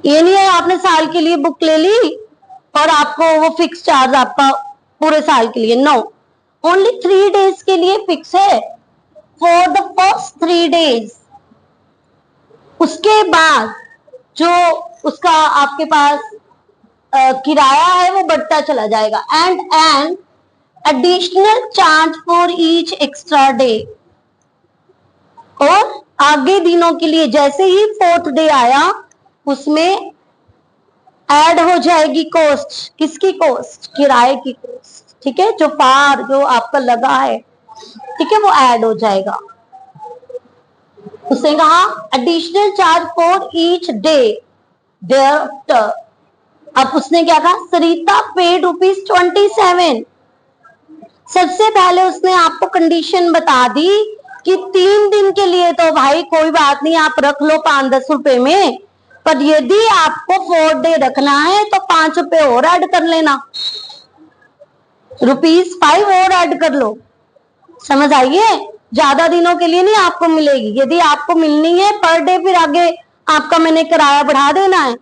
ये नहीं है आपने साल के लिए बुक ले ली और आपको वो फिक्स चार्ज आपका पूरे साल के लिए, नो, ओनली 3 days के लिए फिक्स है, फॉर द फर्स्ट 3 days। उसके बाद जो उसका आपके पास किराया है वो बढ़ता चला जाएगा। And additional charge for each extra day. और आगे दिनों के लिए जैसे ही 4th डे आया उसमें ऐड हो जाएगी कॉस्ट। किसकी कॉस्ट? किराए की कॉस्ट, ठीक है, जो पार जो आपका लगा है, ठीक है, वो ऐड हो जाएगा। उसने कहा additional charge for each day there. अब उसने क्या कहा, सरिता पेड ₹27। सबसे पहले उसने आपको कंडीशन बता दी कि 3 दिन के लिए तो भाई कोई बात नहीं, आप रख लो 5-10 रुपए में, पर यदि आपको 4 डे रखना है तो 5 रुपए और ऐड कर लेना, ₹5 और ऐड कर लो। समझ आइए? ज्यादा दिनों के लिए नहीं आपको मिलेगी। यदि आपको मिलनी है पर डे, फिर आगे आपका मैंने किराया बढ़ा देना है,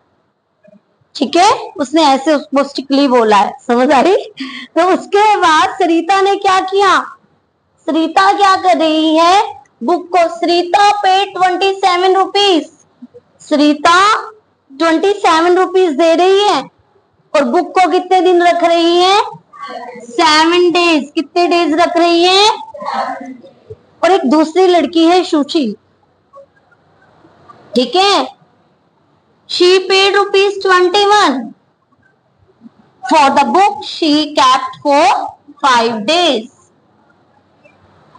ठीक है। उसने ऐसे उसको स्ट्रिक्टली बोला है, समझ आ रही? तो उसके बाद सरिता ने क्या किया, सरिता क्या कर रही है, बुक को, सरिता पे 27 रुपीज, सरिता 27 रुपीज दे रही है और बुक को कितने दिन रख रही है? 7 डेज। कितने डेज रख रही है? और एक दूसरी लड़की है शुचि, ठीक है, she paid ₹21 for the book she kept for 5 days,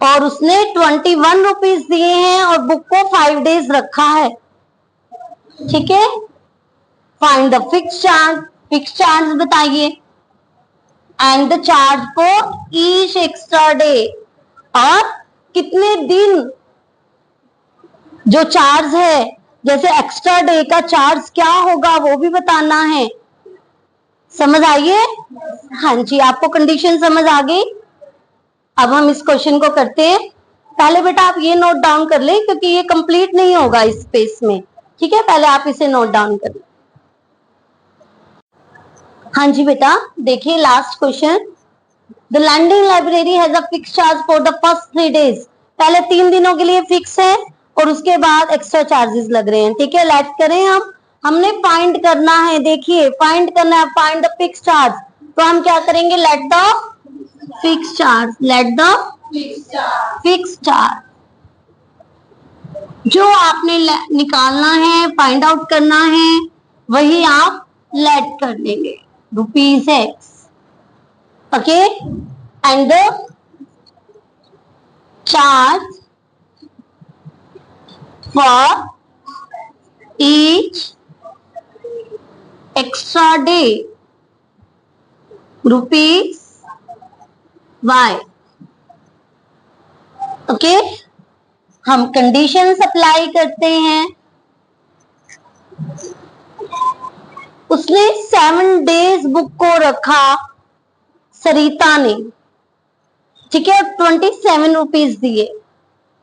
और उसने 21 रुपीज दिए हैं और बुक को 5 डेज रखा है, ठीक है। Find the fix charge, fix charge बताइए, and the charge for each extra day, और कितने दिन जो चार्ज है, जैसे एक्स्ट्रा डे का चार्ज क्या होगा वो भी बताना है। समझ आइए? हाँ जी, आपको कंडीशन समझ आ गई। अब हम इस क्वेश्चन को करते हैं। पहले बेटा आप ये नोट डाउन कर लें क्योंकि ये कंप्लीट नहीं होगा इस स्पेस में, ठीक है। पहले आप इसे नोट डाउन कर लें। हाँ जी बेटा, देखिए last question, the lending library has a fix charge for the first 3 days. पहले 3 दिनों के लिए फिक्स है और उसके बाद एक्स्ट्रा चार्जेस लग रहे हैं, ठीक है। लेट करें हम, हमने फाइंड करना है, देखिए फाइंड करना है, फाइंड द फिक्स चार्ज। तो हम क्या करेंगे? Late the fix charge, late the fix charge, जो आपने निकालना है, फाइंड आउट करना है, वही आप लेट कर देंगे, ₹X, okay. And the charge for each extra day ₹Y, okay. हम कंडीशंस अप्लाई करते हैं। उसने 7 डेज बुक को रखा सरिता ने, ठीक है, 27 रुपीज दिए,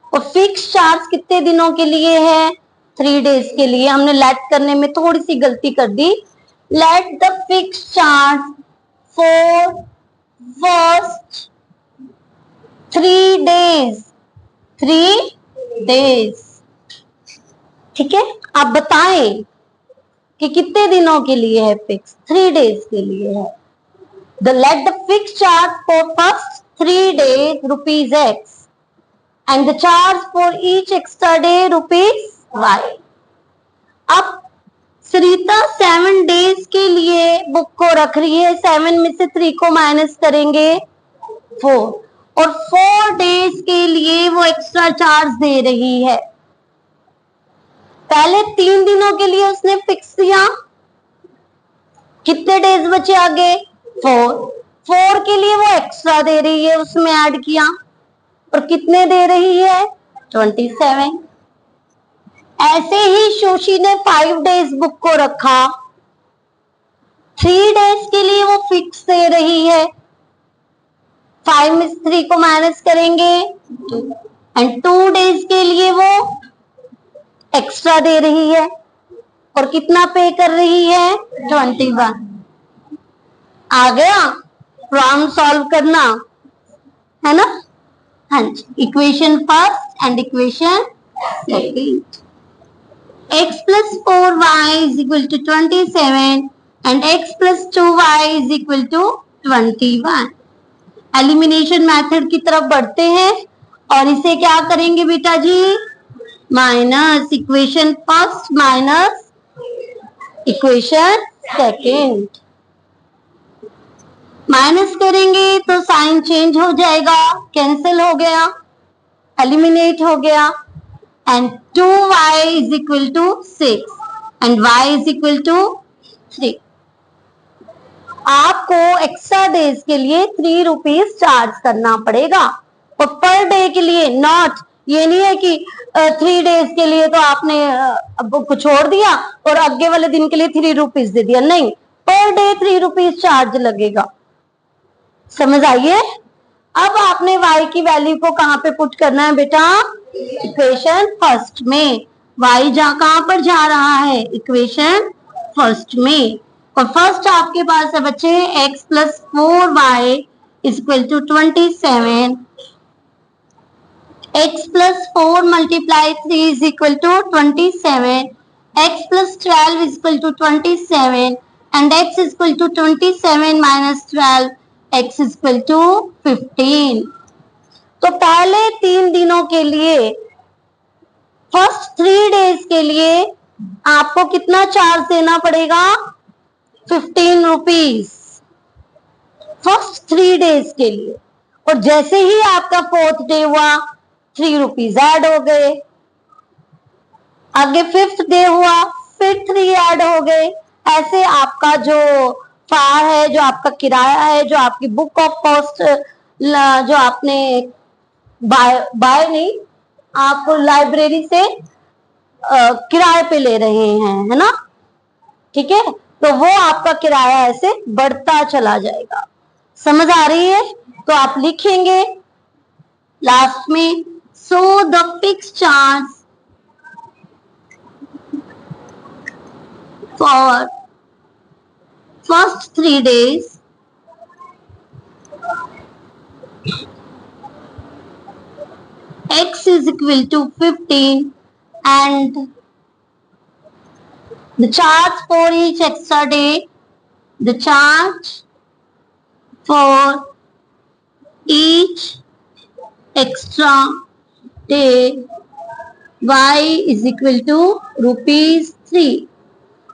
और फिक्स चार्ज कितने दिनों के लिए है? 3 डेज के लिए। हमने लेट करने में थोड़ी सी गलती कर दी। Let the fix charge for first 3 days, 3 days, ठीक है। आप बताएं कि कितने दिनों के लिए है फिक्स? 3 डेज के लिए है। The late the fix charge for first 3 days ₹X and the charge for each extra day ₹Y। अब सरिता 7 डेज के लिए बुक को रख रही है, 7 में से 3 को माइनस करेंगे 4, और 4 डेज के लिए वो एक्स्ट्रा चार्ज दे रही है। पहले 3 दिनों के लिए उसने फिक्स दिया, कितने डेज बचे आगे? 4 के लिए वो एक्स्ट्रा दे रही है, उसमें ऐड किया, और कितने दे रही है? 27। ऐसे ही शोशी ने 5 डेज बुक को रखा, 3 डेज के लिए वो फिक्स दे रही है, 5 में 3 को माइनस करेंगे 2, एंड 2 डेज के लिए वो एक्स्ट्रा दे रही है, और कितना पे कर रही है? 21। आ गया? प्रॉब्लम सॉल्व करना है ना? हाँ जी, equation first and equation second. x plus 4y is equal to 27 and x plus 2y is equal to 21। Elimination method की तरफ बढ़ते हैं और इसे क्या करेंगे बेटा जी? Minus equation first minus equation second, minus करेंगे तो साइन चेंज हो जाएगा, कैंसिल हो गया, एलिमिनेट हो गया, and 2y is equal to 6 and y is equal to 3। आपको एक्स्ट्रा डेज के लिए ₹3 चार्ज करना पड़ेगा, और पर डे के लिए नॉट, ये नहीं है कि 3 डेज के लिए तो आपने बुक छोड़ दिया और आगे वाले दिन के लिए ₹3 दे दिया, नहीं, पर डे ₹3 चार्ज लगेगा। समझ आइए? अब आपने y की वैल्यू को कहां पे पुट करना है बेटा? इक्वेशन फर्स्ट में। y कहां पर जा रहा है? इक्वेशन फर्स्ट में। और फर्स्ट आपके पास है बच्चे x plus 4y is equal to 27, x plus 4 multiply 3 is equal to 27, x plus 12 is equal to 27 and x is equal to 27 minus 12, x is equal to 15. तो पहले 3 दिनों के लिए, फर्स्ट 3 डेज के लिए आपको कितना चार्ज देना पड़ेगा? 15 रुपीज फर्स्ट 3 डेज के लिए। और जैसे ही आपका 4th डे हुआ 3 रुपीज ऐड हो गए, आगे 5th डे हुआ फिर 3 ऐड हो गए। ऐसे आपका जो फायर है, जो आपका किराया है, जो आपकी बुक ऑफ कॉस्ट, जो आपने बाय नहीं, आप लाइब्रेरी से किराए पे ले रहे हैं, है ना, ठीक है, तो वो आपका किराया ऐसे बढ़ता चला जाएगा। समझ आ रही है? तो आप लिखेंगे लास्ट में, so the fix charge for first 3 days x is equal to 15 and the charge for each extra day, the charge for each extra day y is equal to ₹3।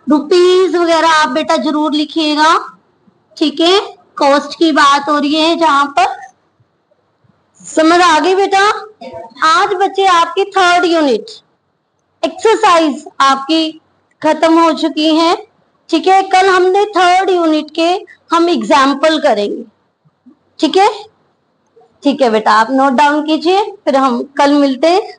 Rupees वगैरह आप बेटा जरूर लिखिएगा, ठीक है, कॉस्ट की बात हो रही है जहां पर। समझ आ गई बेटा? आज बच्चे आपकी 3rd यूनिट एक्सरसाइज आपकी खत्म हो चुकी है, ठीक है। कल हमने 3rd यूनिट के हम एग्जाम्पल करेंगे, ठीक है, ठीक है बेटा, आप नोट डाउन कीजिए, फिर हम कल मिलते हैं।